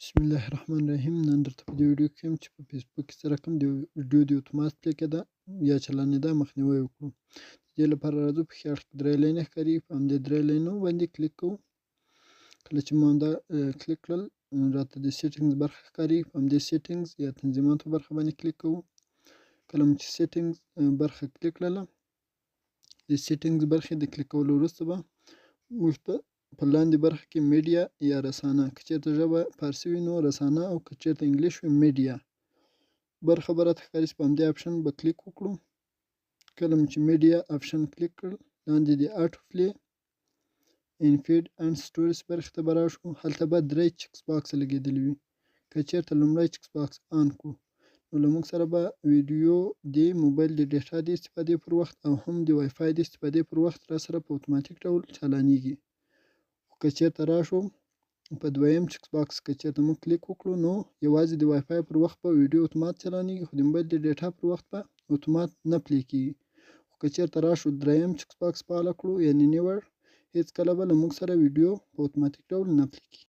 بسم الله الرحمن الرحیم. نن درته په دې ویډیو کې یم چې په فیسبوک کې څه رقم د ویډیو د اتومات پلی کېده یا چلانېده مخنیوی وکړو. د دې لپاره راځو په ښي اړخ کې 3 لاینې ښکاري، په همدې 3 لاینو باندې کلیک کوو. کله چې مو همدا کلیک کړل راته د سیټینګز برخه ښکاري، په همدې سیټینګز یا تنظیماتو برخه باندې کلیک کوو. کله مو چې سیټینګز برخه کلیک کړله، د سیټینګز برخې د کلیک کولو وروسته به موږ ته په لاندې برخه کې میډیا یا رسانه، که چېرته ژبه فارسي وي نو رسانه، او که چېرته انګلیش وي میډیا برخه به راته ښکاري. په همدې آپشن به کلیک وکړو. کله مو چې میډیا آپشن کلیک کړ، لاندې د آټو پلی ان فیډ اند سټوریز برخې ته به راشو. هلته به 3 چکس باکس لګېدلي وي. که چېرته لومړی چکس باکس آن کړو نو له موږ سره به ویډیو د موبایل د ډیټا د استفادې پر وخت او هم د وای فای د استفادې پر وخت را سره په اتوماتیک ډول چالانیږي. که چېرته راشو په دویم چکس باکس که چېرته موږ کلیک وکړو نو یوازې د وای فای پر وخت به ویډیو اتومات چالانیږي، خو د موبایل د ډیټا پر وخت به اتومات نه پلی کېږي. خو که چېرته راشو دریم چکس باکس فعاله کړو یعنې نیور، هېڅکله به له موږ سره ویډیو په اتوماتیک ډول نه پلی کېږي.